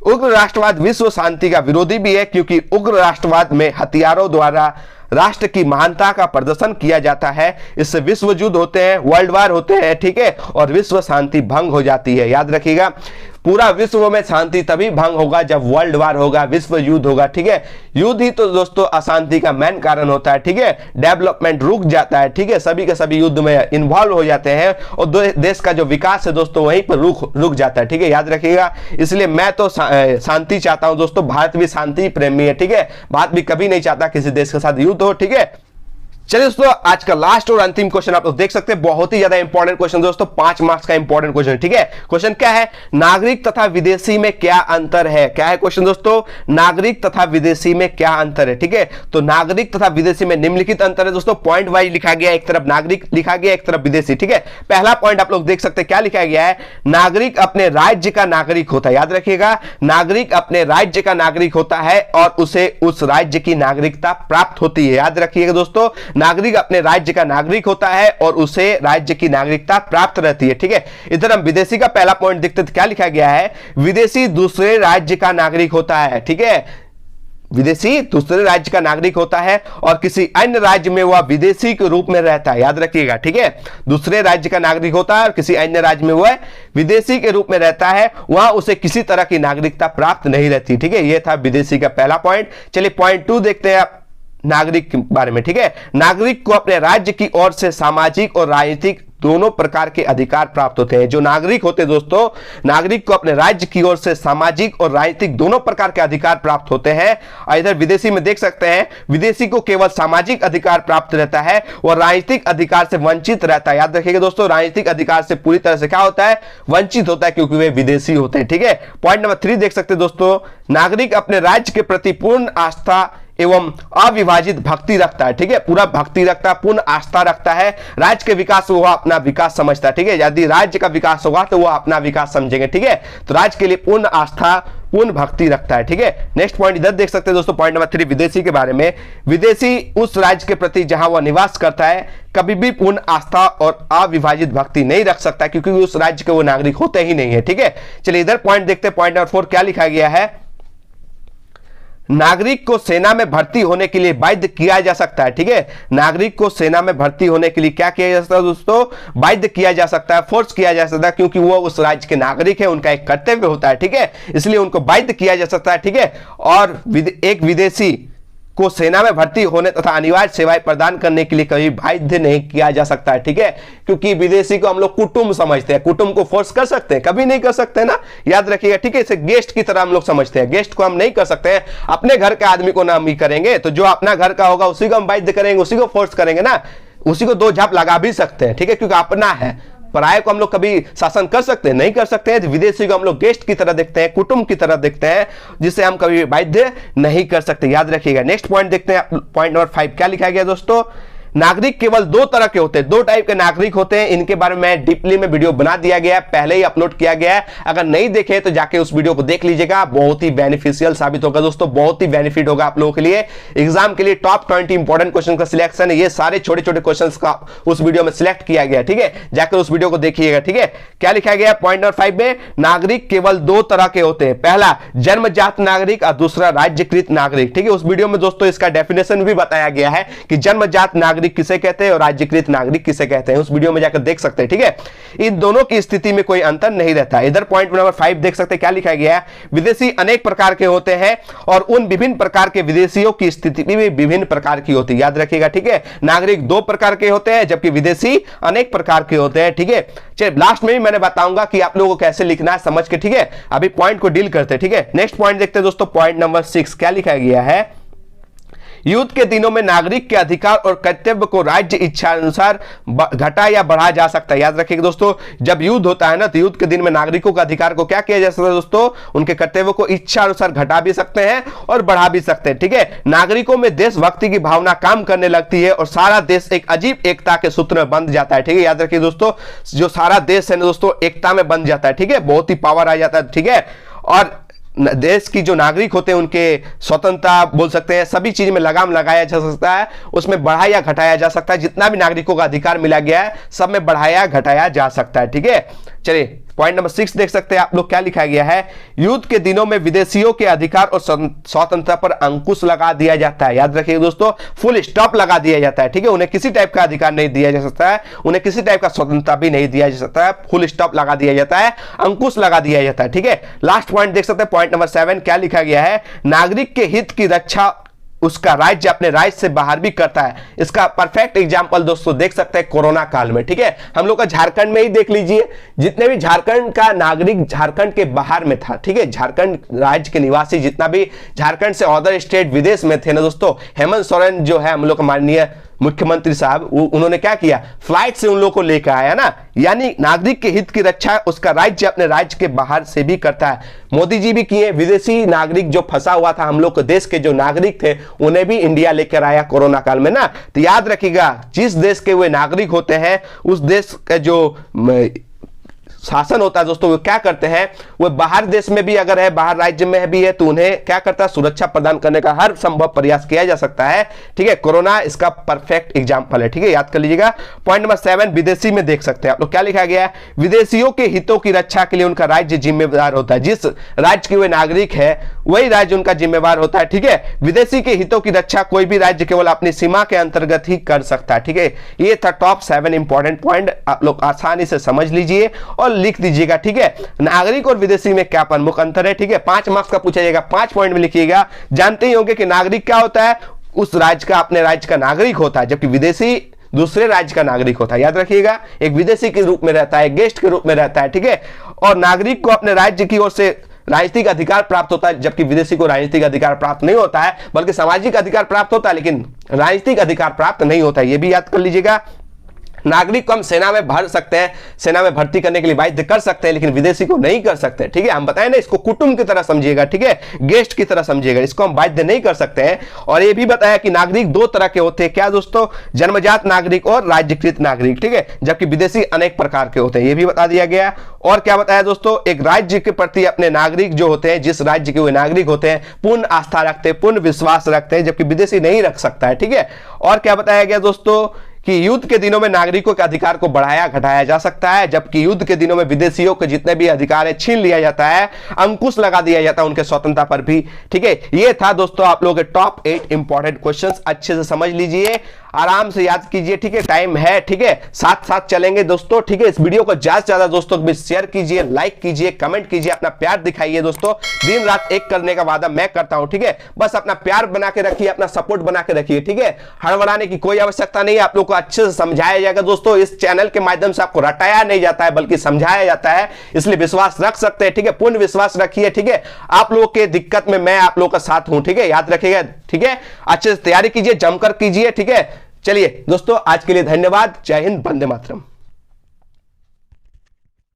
A: उग्र राष्ट्रवाद विश्व शांति का विरोधी भी है क्योंकि उग्र राष्ट्रवाद में हथियारों द्वारा राष्ट्र की महानता का प्रदर्शन किया जाता है। इससे विश्व युद्ध होते हैं, वर्ल्ड वार होते हैं, ठीक है, और विश्व शांति भंग हो जाती है। याद रखिएगा, पूरा विश्व में शांति तभी भंग होगा जब वर्ल्ड वार होगा, विश्व युद्ध होगा, ठीक है। युद्ध ही तो दोस्तों अशांति का मेन कारण होता है, ठीक है। डेवलपमेंट रुक जाता है, ठीक है, सभी के सभी युद्ध में इन्वॉल्व हो जाते हैं और देश का जो विकास है दोस्तों वहीं पर रुक जाता है, ठीक है। याद रखिएगा, इसलिए मैं तो शांति चाहता हूं दोस्तों। भारत भी शांति प्रेमी है, ठीक है। भारत भी कभी नहीं चाहता किसी देश के साथ युद्ध हो, ठीक है। चलिए दोस्तों, आज का लास्ट और अंतिम क्वेश्चन आप लोग देख सकते हैं, बहुत ही ज्यादा इंपॉर्टेंट क्वेश्चन दोस्तों, 5 मार्क्स का इंपॉर्टेंट क्वेश्चन, ठीक है। क्वेश्चन क्या है? नागरिक तथा विदेशी में क्या अंतर है? क्या है क्वेश्चन दोस्तों? नागरिक तथा विदेशी में क्या अंतर है, ठीक है। तो नागरिक तथा विदेशी में निम्नलिखित अंतर है दोस्तों, पॉइंट वाइज लिखा गया, एक तरफ नागरिक लिखा गया, एक तरफ विदेशी, ठीक है। पहला पॉइंट आप लोग देख सकते हैं, क्या लिखा गया है? नागरिक अपने राज्य का नागरिक होता है। याद रखिएगा, नागरिक अपने राज्य का नागरिक होता है और उसे उस राज्य की नागरिकता प्राप्त होती है। याद रखिएगा दोस्तों, नागरिक अपने राज्य का नागरिक होता है और उसे राज्य की नागरिकता प्राप्त रहती है, ठीक है। इधर हम विदेशी का पहला पॉइंट देखते हैं, क्या लिखा गया है? विदेशी दूसरे राज्य का नागरिक होता है, ठीक है। विदेशी दूसरे राज्य का नागरिक होता है और किसी अन्य राज्य में वह विदेशी के रूप में रहता है। याद रखिएगा, ठीक है। दूसरे राज्य का नागरिक होता है और किसी अन्य राज्य में वह विदेशी के रूप में रहता है, वहां उसे किसी तरह की नागरिकता प्राप्त नहीं रहती, ठीक है। यह था विदेशी का पहला पॉइंट। चलिए पॉइंट 2 देखते हैं नागरिक के बारे में, ठीक है। नागरिक को अपने राज्य की ओर से सामाजिक और राजनीतिक दोनों प्रकार के अधिकार प्राप्त होते हैं। जो नागरिक होते हैं दोस्तों, नागरिक को अपने राज्य की ओर से सामाजिक और राजनीतिक दोनों प्रकार के अधिकार प्राप्त होते हैं। और इधर विदेशी में देख सकते हैं, विदेशी को केवल सामाजिक अधिकार प्राप्त रहता है और राजनीतिक अधिकार से वंचित रहता है। याद रखिएगा दोस्तों, राजनीतिक अधिकार से पूरी तरह से क्या होता है? वंचित होता है, क्योंकि वे विदेशी होते हैं, ठीक है। पॉइंट नंबर 3 देख सकते हैं दोस्तों, नागरिक अपने राज्य के प्रति पूर्ण आस्था एवं अविभाजित भक्ति रखता है, ठीक है। पूरा भक्ति रखता है, पूर्ण आस्था रखता है। राज्य के विकास को वह अपना विकास समझता है, ठीक है। यदि राज्य का विकास होगा तो वह अपना विकास समझेंगे, ठीक है। तो राज्य के लिए पूर्ण आस्था, पूर्ण भक्ति रखता है, ठीक है। नेक्स्ट पॉइंट इधर देख सकते हैं दोस्तों, पॉइंट नंबर 3 विदेशी के बारे में। विदेशी उस राज्य के प्रति जहां वह निवास करता है कभी भी पूर्ण आस्था और अविभाजित भक्ति नहीं रख सकता, क्योंकि उस राज्य के वो नागरिक होते ही नहीं है, ठीक है। चलिए इधर पॉइंट देखते हैं, पॉइंट नंबर 4 क्या लिखा गया है? नागरिक को सेना में भर्ती होने के लिए बाध्य किया जा सकता है, ठीक है। नागरिक को सेना में भर्ती होने के लिए क्या किया जा सकता है दोस्तों? बाध्य किया जा सकता है, फोर्स किया जा सकता है, क्योंकि वो उस राज्य के नागरिक है, उनका एक कर्तव्य होता है, ठीक है। इसलिए उनको बाध्य किया जा सकता है, ठीक है। और एक विदेशी को सेना में भर्ती होने तथा अनिवार्य सेवाएं प्रदान करने के लिए कभी बाध्य नहीं किया जा सकता है, ठीक है। क्योंकि विदेशी को हम लोग कुटुंब समझते हैं, कुटुंब को फोर्स कर सकते हैं? कभी नहीं कर सकते ना, याद रखिएगा, ठीक है। इसे गेस्ट की तरह हम लोग समझते हैं, गेस्ट को हम नहीं कर सकते हैं। अपने घर के आदमी को ना हम ही करेंगे, तो जो अपना घर का होगा उसी को हम बाध्य करेंगे, उसी को फोर्स करेंगे ना, उसी को 2 झाप लगा भी सकते हैं, ठीक है, क्योंकि अपना है। पराये को हम लोग कभी शासन कर सकते हैं? नहीं कर सकते हैं। विदेशी को हम लोग गेस्ट की तरह देखते हैं, कुटुंब की तरह देखते हैं, जिसे हम कभी बाध्य नहीं कर सकते। याद रखिएगा। नेक्स्ट पॉइंट देखते हैं, पॉइंट नंबर 5 क्या लिखा गया दोस्तों? नागरिक केवल 2 तरह के होते हैं, 2 टाइप के नागरिक होते हैं। इनके बारे में डीपली में वीडियो बना दिया गया है, पहले ही अपलोड किया गया है। अगर नहीं देखे तो जाके उस वीडियो को देख लीजिएगा, बहुत ही बेनिफिशियल साबित होगा दोस्तों, बहुत ही बेनिफिट होगा आप लोगों के लिए। एग्जाम के लिए टॉप 20 इंपॉर्टेंट क्वेश्चन का सिलेक्शन है, ये सारे छोटे छोटे क्वेश्चन का उस वीडियो में सिलेक्ट किया गया, ठीक है। जाकर उस वीडियो को देखिएगा, ठीक है। क्या लिखा गया पॉइंट नंबर 5 में? नागरिक केवल 2 तरह के होते हैं, पहला जन्मजात नागरिक और दूसरा राज्यकृत नागरिक, ठीक है। उस वीडियो में दोस्तों इसका डेफिनेशन भी बताया गया है कि जन्मजात नागरिक किसे कहते हैं और राज्यकृत नागरिक किसे कहते हैं, उस वीडियो में जाकर देख सकते हैं, ठीक है। इन दोनों की स्थिति में कोई अंतर नहीं रहता। इधर पॉइंट नंबर 5 देख सकते हैं, क्या लिखा गया है? विदेशी अनेक प्रकार के होते हैं और उन विभिन्न प्रकार के विदेशियों की स्थिति भी विभिन्न प्रकार की होती है। याद रखिएगा, ठीक है। नागरिक 2 प्रकार के होते हैं, जबकि विदेशी अनेक प्रकार के होते हैं, ठीक है। चलिए लास्ट में भी मैंने बताऊंगा कि आप लोगों को कैसे लिखना है समझ के, ठीक है। अभी पॉइंट को डील करते हैं, ठीक है। नेक्स्ट पॉइंट देखते हैं दोस्तों, पॉइंट नंबर 6 क्या लिखा गया है? युद्ध के दिनों में नागरिक के अधिकार और कर्तव्य को राज्य इच्छा अनुसार घटा या बढ़ाया जा सकता है। याद रखिएगा दोस्तों, जब युद्ध होता है ना, तो युद्ध के दिन में नागरिकों के अधिकार को क्या किया जा सकता है दोस्तों? उनके कर्तव्य को इच्छा अनुसार घटा भी सकते हैं और बढ़ा भी सकते हैं, ठीक है। नागरिकों में देशभक्ति की भावना काम करने लगती है और सारा देश एक अजीब एकता के सूत्र में बंध जाता है, ठीक है। याद रखिए दोस्तों, जो सारा देश है ना दोस्तों, एकता में बंध जाता है, ठीक है। बहुत ही पावर आ जाता है, ठीक है। और देश की जो नागरिक होते हैं उनके स्वतंत्रता बोल सकते हैं, सभी चीज में लगाम लगाया जा सकता है, उसमें बढ़ाया या घटाया जा सकता है। जितना भी नागरिकों का अधिकार मिला गया है सब में बढ़ाया घटाया जा सकता है, ठीक है। चलिए पॉइंट नंबर 6 देख सकते हैं आप लोग, क्या लिखा गया है, युद्ध के दिनों में विदेशियों के अधिकार और स्वतंत्रता पर अंकुश लगा दिया जाता है। याद रखिए दोस्तों, फुल स्टॉप लगा दिया जाता है, ठीक है। उन्हें किसी टाइप का अधिकार नहीं दिया जा सकता है, उन्हें किसी टाइप का स्वतंत्रता भी नहीं दिया जा सकता है, फुल स्टॉप लगा दिया जाता है, अंकुश लगा दिया जाता है, ठीक है। लास्ट पॉइंट देख सकते हैं, पॉइंट नंबर 7, क्या लिखा गया है, नागरिक के हित की रक्षा उसका राज्य अपने राज्य से बाहर भी करता है। इसका परफेक्ट एग्जांपल दोस्तों देख सकते हैं कोरोना काल में, ठीक है। हम लोग का झारखंड में ही देख लीजिए, जितने भी झारखंड का नागरिक झारखंड के बाहर में था, ठीक है, झारखंड राज्य के निवासी जितना भी झारखंड से अदर स्टेट विदेश में थे ना दोस्तों, हेमंत सोरेन जो है हम लोग का माननीय मुख्यमंत्री साहब, उन्होंने क्या किया, फ्लाइट से उन लोगों को लेकर आया ना। यानी नागरिक के हित की रक्षा उसका राज्य अपने राज्य के बाहर से भी करता है। मोदी जी भी किए, विदेशी नागरिक जो फंसा हुआ था हम लोग के देश के जो नागरिक थे उन्हें भी इंडिया लेकर आया कोरोना काल में ना। तो याद रखिएगा, जिस देश के वे नागरिक होते हैं उस देश का जो शासन होता है दोस्तों, वो क्या करते हैं, वो बाहर देश में भी अगर है, बाहर राज्य में भी है, तो उन्हें क्या करता है, सुरक्षा प्रदान करने का हर संभव प्रयास किया जा सकता है, ठीक है। कोरोना इसका परफेक्ट एग्जांपल है, ठीक है, याद कर लीजिएगा। पॉइंट नंबर 7 विदेशी में देख सकते हैं आप लोग, क्या लिखा गया है, विदेशियों के हितों की रक्षा के लिए उनका राज्य जिम्मेदार होता है। जिस राज्य के वे नागरिक है वही राज्य उनका जिम्मेवार होता है, ठीक है। विदेशी के हितों की रक्षा कोई भी राज्य केवल अपनी सीमा के अंतर्गत ही कर सकता है, ठीक है। ये था टॉप 7 इंपॉर्टेंट पॉइंट, आप लोग आसानी से समझ लीजिए और लिख दीजिएगा, ठीक है। नागरिक और विदेशी में क्या प्रमुख अंतर है, ठीक है। 5 मार्क्स का पूछा जाएगा, 5 पॉइंट में लिखिएगा। जानते ही होंगे कि नागरिक क्या होता है, उस राज्य का, अपने राज्य का नागरिक होता है, जबकि विदेशी दूसरे राज्य का नागरिक होता है। याद रखिएगा, एक विदेशी के रूप में रहता है, गेस्ट के रूप में रहता है, ठीक है। और नागरिक को अपने राज्य की ओर से राजनीतिक अधिकार प्राप्त होता है, जबकि विदेशी को राजनीतिक अधिकार प्राप्त नहीं होता है, बल्कि सामाजिक अधिकार प्राप्त होता है, लेकिन राजनीतिक अधिकार प्राप्त नहीं होता है। यह भी याद कर लीजिएगा। नागरिक को हम सेना में भर सकते हैं, सेना में भर्ती करने के लिए बाध्य कर सकते हैं, लेकिन विदेशी को नहीं कर सकते, ठीक है। हम बताएं ना, इसको कुटुंब की तरह समझिएगा, ठीक है, गेस्ट की तरह समझिएगा, इसको हम बाध्य नहीं कर सकते हैं। और ये भी बताया कि नागरिक 2 तरह के होते हैं, क्या दोस्तों, जन्मजात नागरिक और राज्यकृत नागरिक, ठीक है, जबकि विदेशी अनेक प्रकार के होते हैं, ये भी बता दिया गया। और क्या बताया दोस्तों, एक राज्य के प्रति अपने नागरिक जो होते हैं, जिस राज्य के वे नागरिक होते हैं, पूर्ण आस्था रखते हैं, पूर्ण विश्वास रखते हैं, जबकि विदेशी नहीं रख सकता है, ठीक है। और क्या बताया गया दोस्तों, कि युद्ध के दिनों में नागरिकों के अधिकार को बढ़ाया घटाया जा सकता है, जबकि युद्ध के दिनों में विदेशियों के जितने भी अधिकार है छीन लिया जाता है, अंकुश लगा दिया जाता है उनके स्वतंत्रता पर भी, ठीक है। ये था दोस्तों आप लोगों के टॉप 8 इंपॉर्टेंट क्वेश्चंस, अच्छे से समझ लीजिए, आराम से याद कीजिए, ठीक है, टाइम है, ठीक है, साथ साथ चलेंगे दोस्तों, ठीक है। इस वीडियो को ज्यादा से ज्यादा दोस्तों को भी शेयर कीजिए, लाइक कीजिए, कमेंट कीजिए, अपना प्यार दिखाइए दोस्तों। दिन रात एक करने का वादा मैं करता हूं, ठीक है। बस अपना प्यार बना के रखिए, अपना सपोर्ट बना के रखिए, ठीक है। हड़बड़ाने की कोई आवश्यकता नहीं है, आप लोग को अच्छे से समझाया जाएगा दोस्तों। इस चैनल के माध्यम से आपको रटाया नहीं जाता है, बल्कि समझाया जाता है, इसलिए विश्वास रख सकते हैं, ठीक है, पूर्ण विश्वास रखिए, ठीक है। आप लोगों के दिक्कत में मैं आप लोगों का साथ हूं, ठीक है, याद रखिएगा, ठीक है। अच्छे से तैयारी कीजिए, जमकर कीजिए, ठीक है। चलिए दोस्तों, आज के लिए धन्यवाद। जय हिंद, वंदे मातरम।